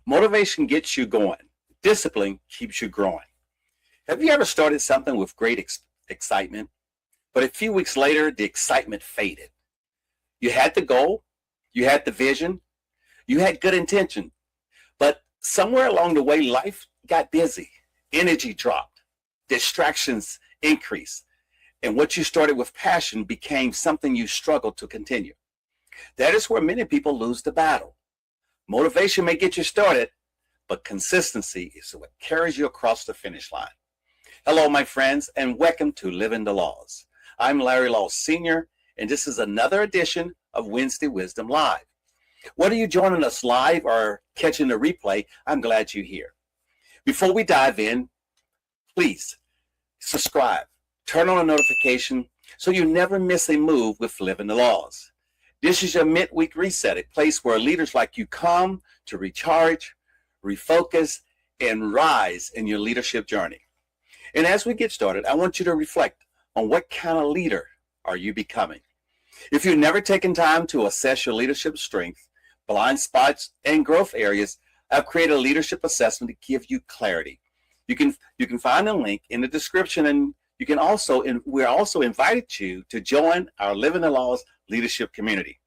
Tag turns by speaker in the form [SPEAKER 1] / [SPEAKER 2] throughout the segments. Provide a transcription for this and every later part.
[SPEAKER 1] Motivation gets you going. Discipline keeps you growing. Have you ever started something with great excitement, but a few weeks later, the excitement faded? You had the goal, you had the vision, you had good intention, but somewhere along the way, life got busy, energy dropped, distractions increased, and what you started with passion became something you struggled to continue. That is where many people lose the battle. Motivation may get you started, but consistency is what carries you across the finish line. Hello, my friends, and welcome to Living the Laws. I'm Larry Law Sr., and this is another edition of Wednesday Wisdom Live. Whether you're joining us live or catching the replay, I'm glad you're here. Before we dive in, please subscribe, turn on a notification so you never miss a move with Living the Laws. This is your midweek reset, a place where leaders like you come to recharge, refocus, and rise in your leadership journey. And as we get started, I want you to reflect on what kind of leader are you becoming. If you've never taken time to assess your leadership strength, blind spots, and growth areas, I've created a leadership assessment to give you clarity. You can find a link in the description, and you can also, and we're also invited you to join our Living the Laws leadership community.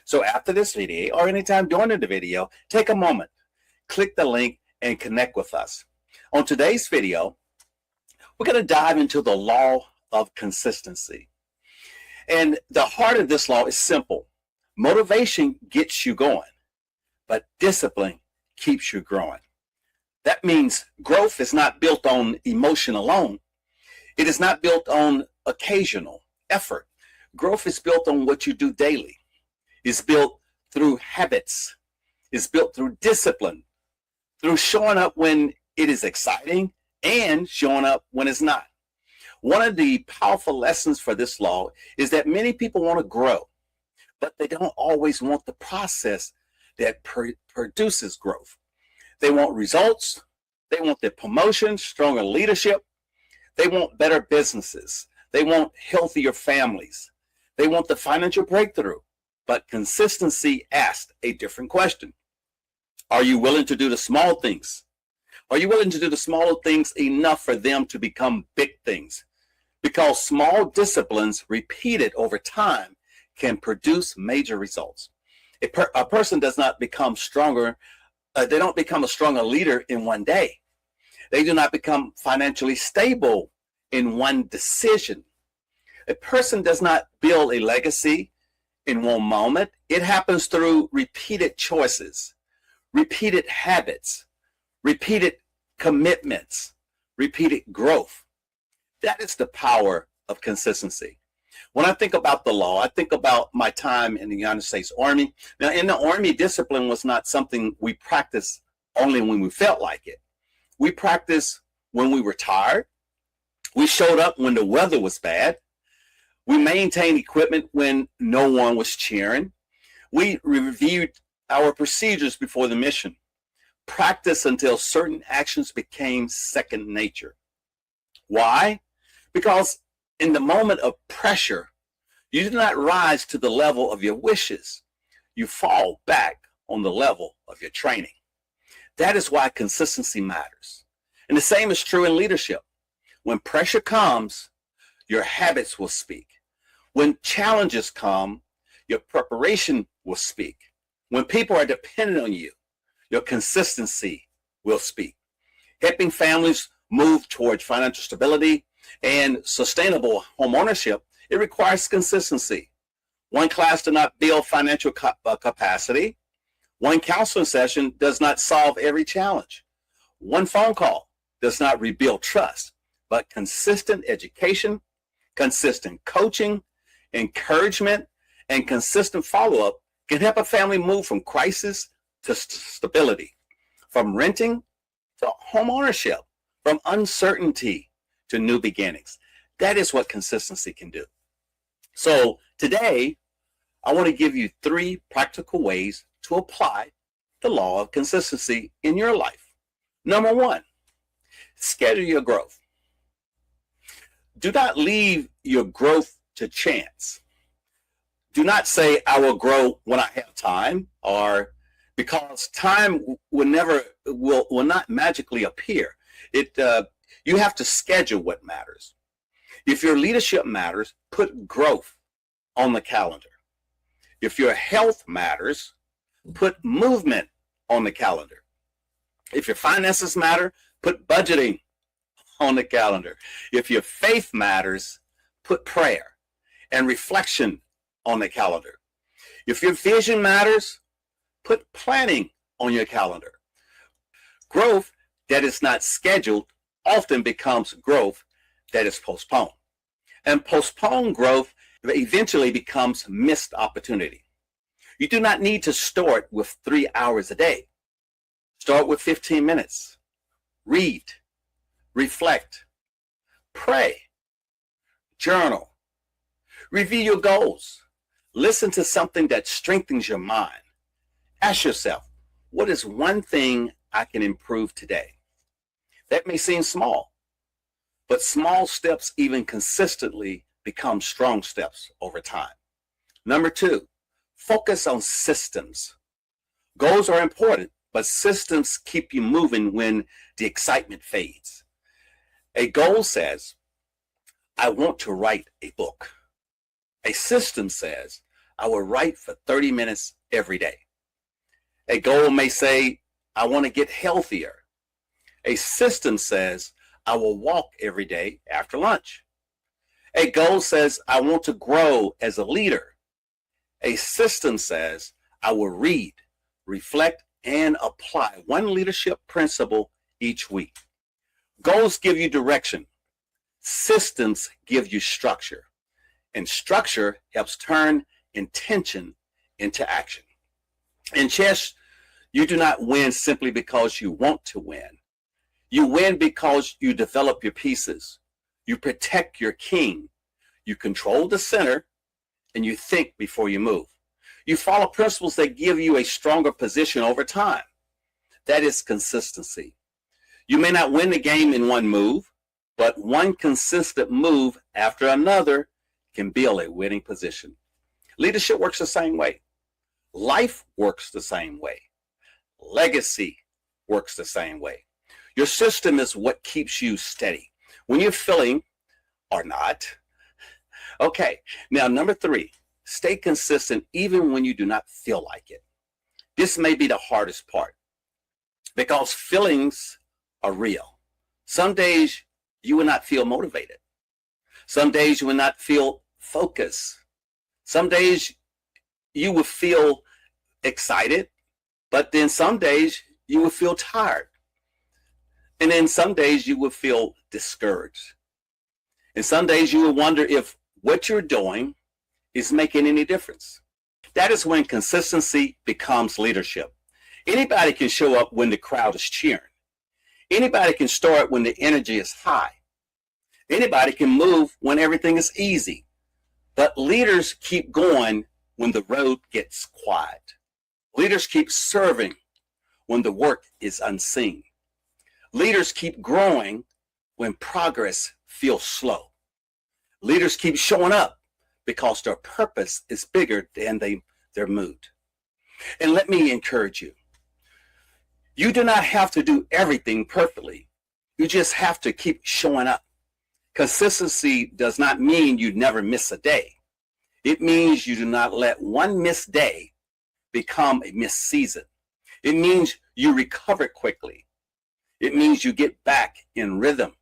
[SPEAKER 1] So after this video, or anytime during the video, take a moment, click the link, and connect with us. On today's video, we're going to dive into the law of consistency. And the heart of this law is simple. Motivation gets you going, but discipline keeps you growing. That means growth is not built on emotion alone. It is not built on occasional effort. Growth is built on what you do daily. It's built through habits. It's built through discipline, through showing up when it is exciting and showing up when it's not. One of the powerful lessons for this law is that many people want to grow, but they don't always want the process that produces growth. They want results. They want the promotion, stronger leadership. They want better businesses. They want healthier families. They want the financial breakthrough. But consistency asks a different question. Are you willing to do the small things? Are you willing to do the smaller things enough for them to become big things? Because small disciplines repeated over time can produce major results. A person does not become stronger. They don't become a stronger leader in one day. They do not become financially stable in one decision. A person does not build a legacy in one moment. It happens through repeated choices, repeated habits, repeated commitments, repeated growth. That is the power of consistency. When I think about the law, I think about my time in the United States Army. Now, in the Army, discipline was not something we practiced only when we felt like it. We practiced when we were tired. We showed up when the weather was bad. We maintained equipment when no one was cheering. We reviewed our procedures before the mission. Practice until certain actions became second nature. Why? Because in the moment of pressure, you do not rise to the level of your wishes. You fall back on the level of your training. That is why consistency matters. And the same is true in leadership. When pressure comes, your habits will speak. When challenges come, your preparation will speak. When people are dependent on you, your consistency will speak. Helping families move towards financial stability and sustainable home ownership, it requires consistency. One class does not build financial capacity. One counseling session does not solve every challenge. One phone call does not rebuild trust, but consistent education, consistent coaching, encouragement, and consistent follow-up can help a family move from crisis to stability, from renting to home ownership, from uncertainty to new beginnings. That is what consistency can do. So today, I want to give you 3 practical ways to apply the law of consistency in your life. Number 1, schedule your growth. Do not leave your growth to chance. Do not say, I will grow when I have time, or because time will not magically appear. It You have to schedule what matters. If your leadership matters, put growth on the calendar. If your health matters, put movement on the calendar. If your finances matter, put budgeting on the calendar. If your faith matters, put prayer and reflection on the calendar. If your vision matters, put planning on your calendar. Growth that is not scheduled often becomes growth that is postponed. And postponed growth eventually becomes missed opportunity. You do not need to start with 3 hours a day. Start with 15 minutes. Read, reflect, pray, journal, review your goals, listen to something that strengthens your mind. Ask yourself, what is one thing I can improve today? That may seem small, but small steps, even consistently, become strong steps over time. Number 2, focus on systems. Goals are important, but systems keep you moving when the excitement fades. A goal says, I want to write a book. A system says, I will write for 30 minutes every day. A goal may say, I want to get healthier. A system says, I will walk every day after lunch. A goal says, I want to grow as a leader. A system says, I will read, reflect, and apply one leadership principle each week. Goals give you direction. Systems give you structure. And structure helps turn intention into action. In chess, you do not win simply because you want to win. You win because you develop your pieces. You protect your king. You control the center, and you think before you move. You follow principles that give you a stronger position over time. That is consistency. You may not win the game in one move, but one consistent move after another can build a winning position. Leadership works the same way. Life works the same way. Legacy works the same way. Your system is what keeps you steady when you're feeling or not. Okay, now number 3, stay consistent even when you do not feel like it. This may be the hardest part because feelings are real. Some days you will not feel motivated. Some days you will not feel focused. Some days you will feel excited, but then some days you will feel tired. And then some days you will feel discouraged. And some days you will wonder if what you're doing is making any difference. That is when consistency becomes leadership. Anybody can show up when the crowd is cheering. Anybody can start when the energy is high. Anybody can move when everything is easy. But leaders keep going when the road gets quiet. Leaders keep serving when the work is unseen. Leaders keep growing when progress feels slow. Leaders keep showing up because their purpose is bigger than their mood. And let me encourage you. You do not have to do everything perfectly. You just have to keep showing up. Consistency does not mean you never miss a day. It means you do not let one missed day become a missed season. It means you recover quickly. It means you get back in rhythm.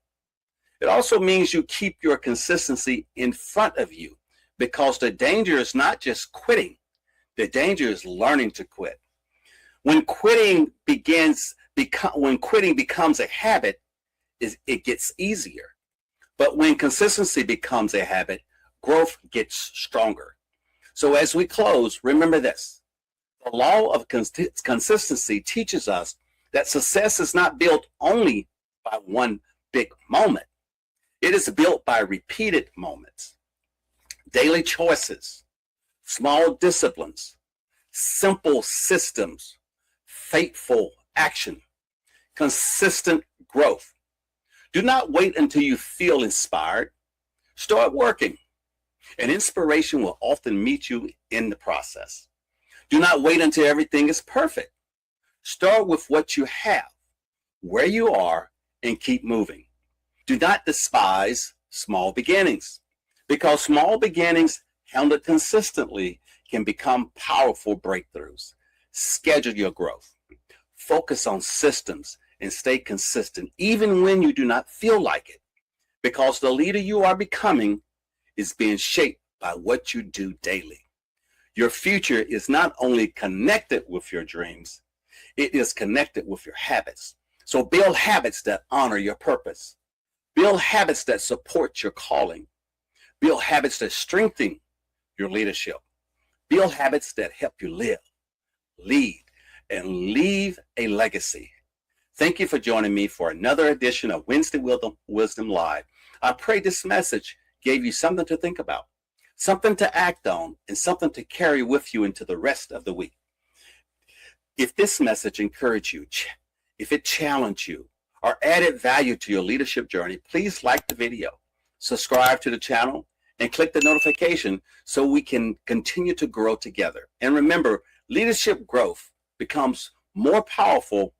[SPEAKER 1] It also means you keep your consistency in front of you, because the danger is not just quitting. The danger is learning to quit. When quitting becomes a habit, it gets easier. But when consistency becomes a habit, growth gets stronger. So as we close, remember this. The law of consistency teaches us that success is not built only by one big moment. It is built by repeated moments, daily choices, small disciplines, simple systems, faithful action, consistent growth. Do not wait until you feel inspired. Start working, and inspiration will often meet you in the process. Do not wait until everything is perfect. Start with what you have, where you are, and keep moving. Do not despise small beginnings, because small beginnings handled consistently can become powerful breakthroughs. Schedule your growth. Focus on systems and stay consistent even when you do not feel like it, because the leader you are becoming is being shaped by what you do daily. Your future is not only connected with your dreams, it is connected with your habits. So build habits that honor your purpose. Build habits that support your calling. Build habits that strengthen your leadership. Build habits that help you live, lead, and leave a legacy. Thank you for joining me for another edition of Wednesday Wisdom Live. I pray this message gave you something to think about, something to act on, and something to carry with you into the rest of the week. If this message encouraged you, if it challenged you, or added value to your leadership journey, please like the video, subscribe to the channel, and click the notification so we can continue to grow together. And remember, leadership growth becomes more powerful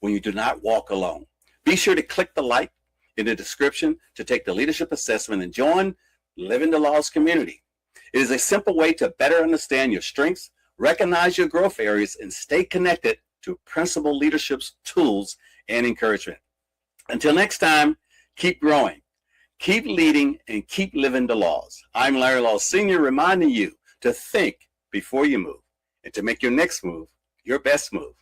[SPEAKER 1] when you do not walk alone. Be sure to click the like in the description to take the leadership assessment and join Living the Laws community. It is a simple way to better understand your strengths, recognize your growth areas, and stay connected to principal leadership's tools and encouragement. Until next time, keep growing, keep leading, and keep living the laws. I'm Larry Law Sr., reminding you to think before you move and to make your next move your best move.